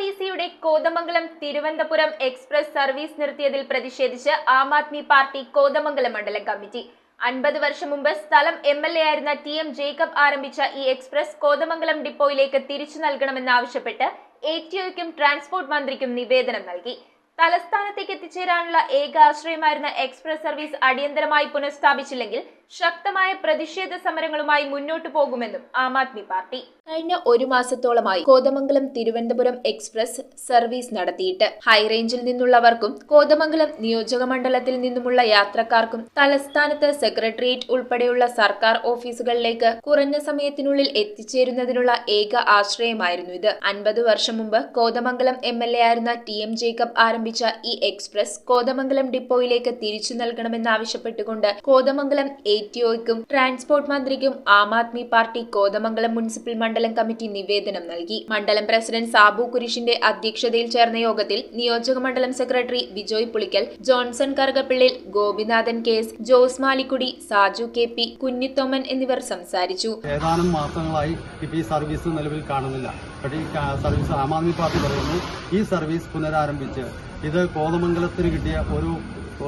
KSRTCയുടെ Kothamangalam Thiruvananthapuram express service നിർത്തിയതിൽ പ്രതിഷേധിച്ച് ആം Aadmi party Kothamangalam മണ്ഡലം committee 50 വർഷം മുമ്പ് സ്ഥലം MLA ആയിരുന്ന TM ജേക്കബ് ആരംഭിച്ച ഈ എക്സ്പ്രസ് കോതമംഗലം ഡിപ്പോയിലേക്ക് തിരിച്ചു നൽകണമെന്നാവശ്യപ്പെട്ട് ATOയ്ക്കും ട്രാൻസ്പോർട്ട് മന്ത്രിക്കും നിവേദനം നൽകി. തലസ്ഥാനത്തേക്ക് എത്തിച്ചേരാനുള്ള ഏക ആശ്രയമായിരുന്ന എക്സ്പ്രസ് സർവീസ് അടിയന്തരമായി പുനഃസ്ഥാപിച്ചില്ലെങ്കിൽ ശക്തമായ പ്രതിഷേധ സമരങ്ങളുമായി മുന്നോട്ടു പോകുമെന്നും ആം ആദ്മി പാർട്ടി. കഴിഞ്ഞ ഒരു മാസത്തോളമായി കോതമംഗലം തിരുവനന്തപുരം എക്സ്പ്രസ് സർവീസ് നടത്തിയിട്ട് ഹൈറേഞ്ചിൽ നിന്നുള്ളവർക്കും കോതമംഗലം നിയോജക മണ്ഡലത്തിൽ നിന്നുമുള്ള യാത്രക്കാർക്കും തലസ്ഥാനത്ത് സെക്രട്ടേറിയറ്റ് ഉൾപ്പെടെയുള്ള സർക്കാർ ഓഫീസുകളിലേക്ക് കുറഞ്ഞ സമയത്തിനുള്ളിൽ എത്തിച്ചേരുന്നതിനുള്ള ഏക ആശ്രയമായിരുന്നു ഇത്. 50 വർഷം മുമ്പ് കോതമംഗലം MLA ആയിരുന്ന TM ജേക്കബ് ആരംഭിച്ച ഈ എക്സ്പ്രസ് കോതമംഗലം ഡിപ്പോയിലേക്ക് തിരിച്ചു നൽകണമെന്നാവശ്യപ്പെട്ടുകൊണ്ട് കോതമംഗലം ATOയ്ക്കും ട്രാൻസ്പോർട്ട് മന്ത്രിക്കും ആം ആദ്മി പാർട്ടി കോതമംഗലം മുനിസിപ്പൽ മണ്ഡലം കമ്മിറ്റി നിവേദനം നൽകി. മണ്ഡലം പ്രസിഡന്റ് സാബു കുരിശിന്റെ അധ്യക്ഷതയിൽ ചേർന്ന യോഗത്തിൽ നിയോജക മണ്ഡലം secretary Bijoy Pulickal, Johnson Karukappillil, Gopinathan KS, Jose Malikkudi, Saju KP, Kunjithoman എന്നിവർ സംസാരിച്ചു. ഏതാനും മാസങ്ങളായി ഈ സർവീസ് നിലവിൽ കാണുന്നില്ല. പക്ഷേ ഈ സർവീസ് ആം ആദ്മി പാർട്ടി പറയുന്നു ഈ സർവീസ് പുനരാരംഭിച്ച് ഇത് കോതമംഗലത്തിന് കിട്ടിയ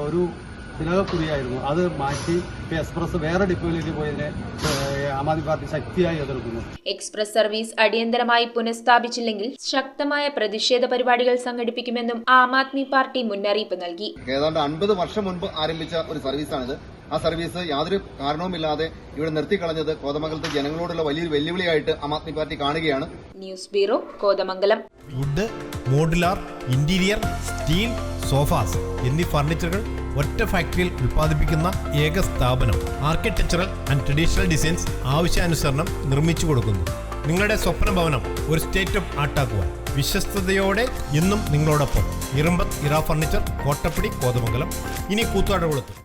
ഒരു തിലകക്കുറിയായിരുന്നു. അത് മാറ്റി എക്സ്പ്രസ് വേറെ ഡിപ്പോയിലേക്ക് പോയതിനെ ആം ആദ്മി പാർട്ടി ശക്തിയായി എതിർക്കുന്നു. എക്സ്പ്രസ് സർവീസ് അടിയന്തരമായി പുനഃസ്ഥാപിച്ചില്ലെങ്കിൽ ശക്തമായ പ്രതിഷേധ പരിപാടികൾ സംഘടിപ്പിക്കുമെന്നും ആം ആദ്മി പാർട്ടി മുന്നറിയിപ്പ് നൽകി. ഏതാണ്ട് 50 വർഷം മുൻപ് ആരംഭിച്ച ഒരു സർവീസാണിത്. ആ സർവീസ് യാതൊരു കാരണവുമില്ലാതെ ഇവിടെ നിർത്തിക്കളഞ്ഞത് കോതമംഗലത്തെ ജനങ്ങളോടുള്ള വലിയൊരു വെല്ലുവിളിയായിട്ട് ആം ആദ്മി പാർട്ടി കാണുകയാണ്. News bureau, Kothamangalam. Wood, modular, interior, steel, sofas എന്നീ ഫർണിച്ചറുകൾ ഒറ്റ ഫാക്ടറിയിൽ ഉൽപ്പാദിപ്പിക്കുന്ന ഏക സ്ഥാപനം. ആർക്കിടെക്ചറൽ ആൻഡ് ട്രഡീഷണൽ ഡിസൈൻസ് ആവശ്യാനുസരണം നിർമ്മിച്ചു കൊടുക്കുന്നു. നിങ്ങളുടെ സ്വപ്ന ഭവനം ഒരു സ്റ്റേറ്റ് ഓഫ് ആർട്ടാക്കുവാൻ വിശ്വസ്തയോടെ എന്നും നിങ്ങളോടൊപ്പം. ഇറമ്പത്ത് ഇറ ഫർണിച്ചർ, കോട്ടപ്പടി, കോതമംഗലം. ഇനി കൂത്താട്ടുകുളത്ത്.